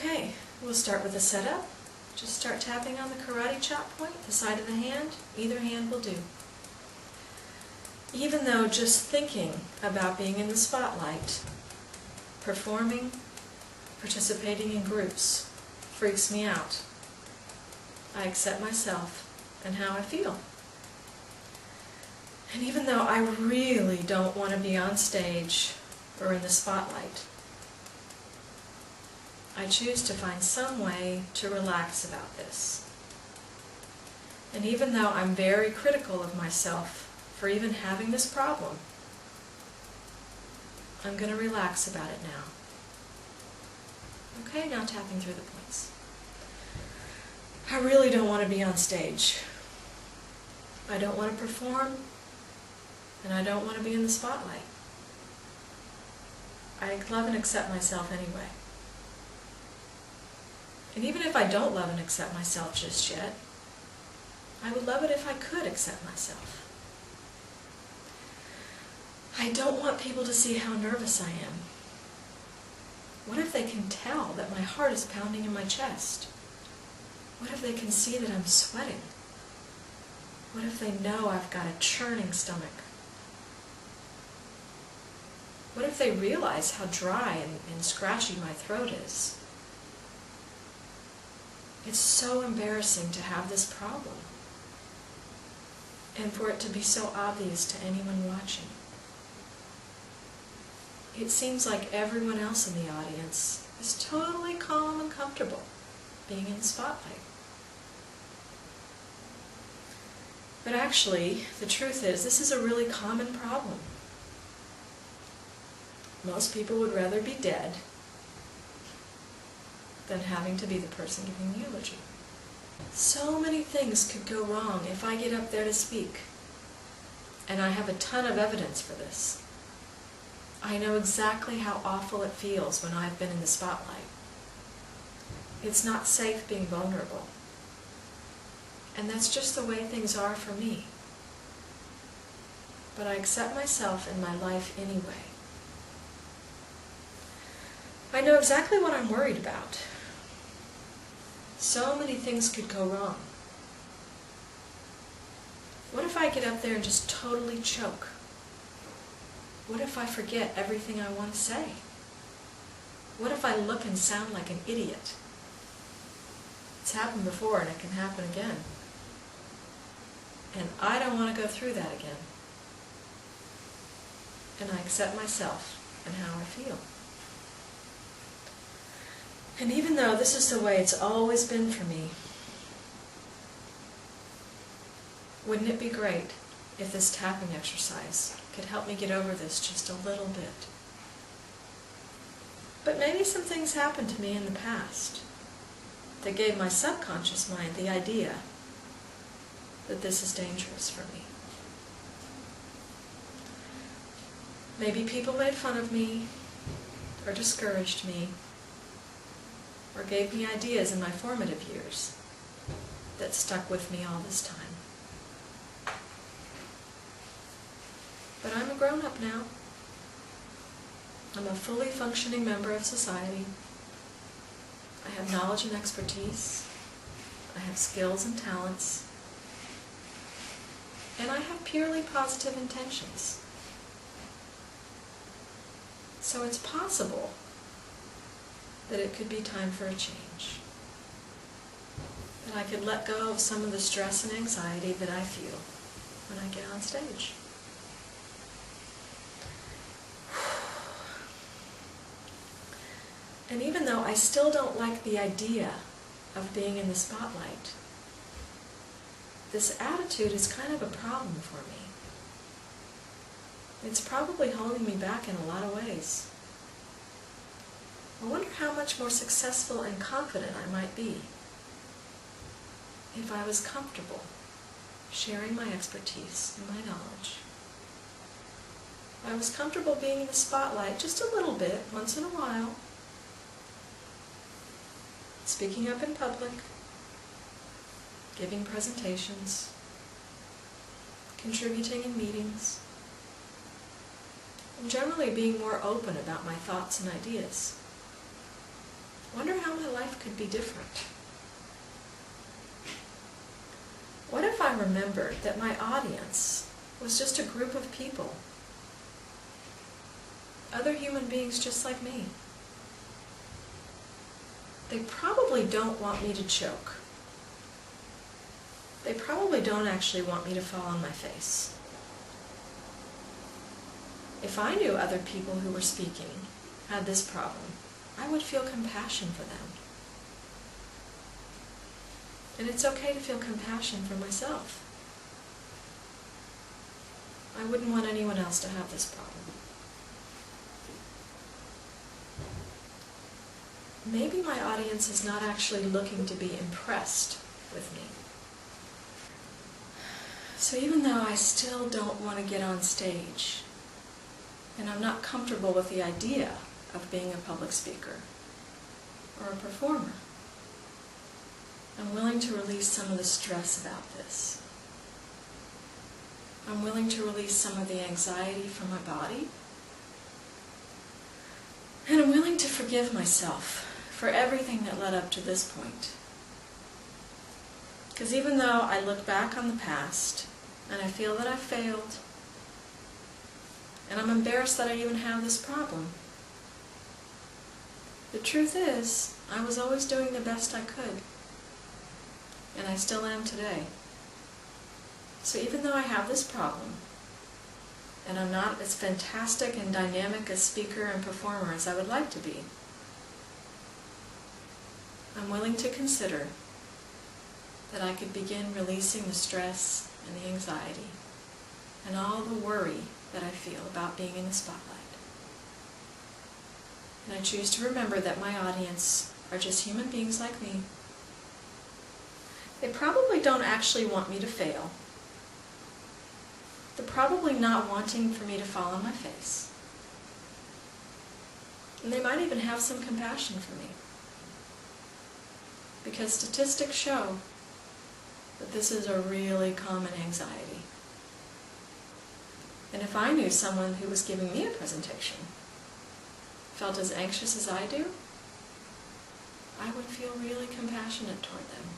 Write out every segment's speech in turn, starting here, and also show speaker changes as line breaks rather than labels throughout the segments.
Okay, we'll start with a setup. Just start tapping on the karate chop point, the side of the hand. Either hand will do. Even though just thinking about being in the spotlight, performing, participating in groups, freaks me out, I accept myself and how I feel. And even though I really don't want to be on stage or in the spotlight, I choose to find some way to relax about this. And even though I'm very critical of myself for even having this problem, I'm going to relax about it now. Okay, now tapping through the points. I really don't want to be on stage. I don't want to perform, and I don't want to be in the spotlight. I love and accept myself anyway. And even if I don't love and accept myself just yet, I would love it if I could accept myself. I don't want people to see how nervous I am. What if they can tell that my heart is pounding in my chest? What if they can see that I'm sweating? What if they know I've got a churning stomach? What if they realize how dry and scratchy my throat is? It's so embarrassing to have this problem, and for it to be so obvious to anyone watching. It seems like everyone else in the audience is totally calm and comfortable being in the spotlight. But actually, the truth is, this is a really common problem. Most people would rather be dead than having to be the person giving the eulogy. So many things could go wrong if I get up there to speak, and I have a ton of evidence for this. I know exactly how awful it feels when I've been in the spotlight. It's not safe being vulnerable. And that's just the way things are for me. But I accept myself and my life anyway. I know exactly what I'm worried about. So many things could go wrong. What if I get up there and just totally choke? What if I forget everything I want to say? What if I look and sound like an idiot? It's happened before and it can happen again. And I don't want to go through that again. And I accept myself and how I feel. And even though this is the way it's always been for me, wouldn't it be great if this tapping exercise could help me get over this just a little bit? But maybe some things happened to me in the past that gave my subconscious mind the idea that this is dangerous for me. Maybe people made fun of me, or discouraged me, or gave me ideas in my formative years that stuck with me all this time. But I'm a grown-up now. I'm a fully functioning member of society. I have knowledge and expertise. I have skills and talents. And I have purely positive intentions. So it's possible that it could be time for a change. That I could let go of some of the stress and anxiety that I feel when I get on stage. And even though I still don't like the idea of being in the spotlight, this attitude is kind of a problem for me. It's probably holding me back in a lot of ways. I wonder how much more successful and confident I might be if I was comfortable sharing my expertise and my knowledge. If I was comfortable being in the spotlight just a little bit, once in a while, speaking up in public, giving presentations, contributing in meetings, and generally being more open about my thoughts and ideas. Wonder how my life could be different. What if I remembered that my audience was just a group of people, other human beings just like me? They probably don't want me to choke. They probably don't actually want me to fall on my face. If I knew other people who were speaking had this problem, I would feel compassion for them. And it's okay to feel compassion for myself. I wouldn't want anyone else to have this problem. Maybe my audience is not actually looking to be impressed with me. So even though I still don't want to get on stage, and I'm not comfortable with the idea of being a public speaker or a performer, I'm willing to release some of the stress about this. I'm willing to release some of the anxiety from my body. And I'm willing to forgive myself for everything that led up to this point. Because even though I look back on the past and I feel that I failed, and I'm embarrassed that I even have this problem, the truth is, I was always doing the best I could. And I still am today. So even though I have this problem, and I'm not as fantastic and dynamic a speaker and performer as I would like to be, I'm willing to consider that I could begin releasing the stress and the anxiety and all the worry that I feel about being in the spotlight. And I choose to remember that my audience are just human beings like me. They probably don't actually want me to fail. They're probably not wanting for me to fall on my face. And they might even have some compassion for me. Because statistics show that this is a really common anxiety. And if I knew someone who was giving me a presentation felt as anxious as I do, I would feel really compassionate toward them.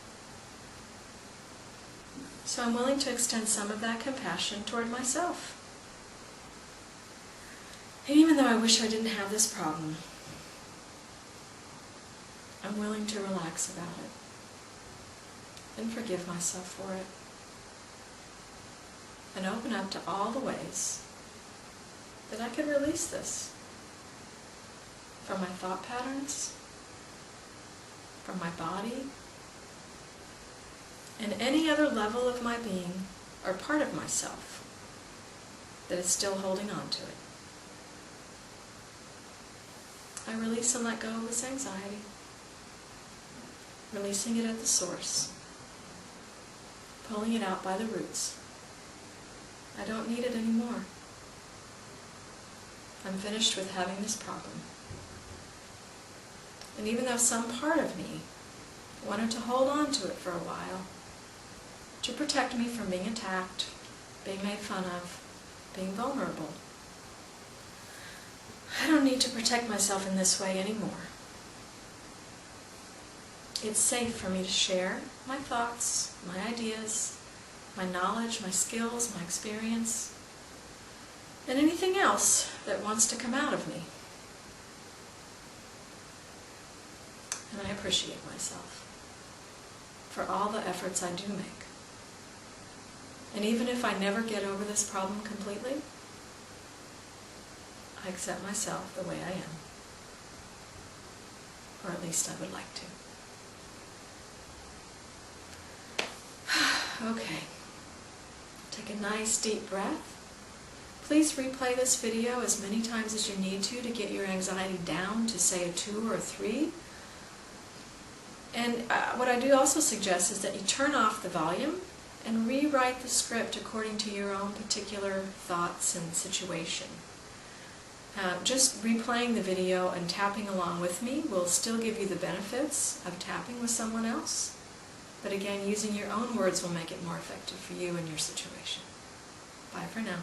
So I'm willing to extend some of that compassion toward myself. And even though I wish I didn't have this problem, I'm willing to relax about it and forgive myself for it and open up to all the ways that I could release this from my thought patterns, from my body, and any other level of my being or part of myself that is still holding on to it. I release and let go of this anxiety, releasing it at the source, pulling it out by the roots. I don't need it anymore. I'm finished with having this problem. And even though some part of me wanted to hold on to it for a while, to protect me from being attacked, being made fun of, being vulnerable, I don't need to protect myself in this way anymore. It's safe for me to share my thoughts, my ideas, my knowledge, my skills, my experience, and anything else that wants to come out of me. And I appreciate myself for all the efforts I do make. And even if I never get over this problem completely, I accept myself the way I am. Or at least I would like to. Okay. Take a nice deep breath. Please replay this video as many times as you need to get your anxiety down to, say, a 2 or a 3. And what I do also suggest is that you turn off the volume and rewrite the script according to your own particular thoughts and situation. Just replaying the video and tapping along with me will still give you the benefits of tapping with someone else. But again, using your own words will make it more effective for you and your situation. Bye for now.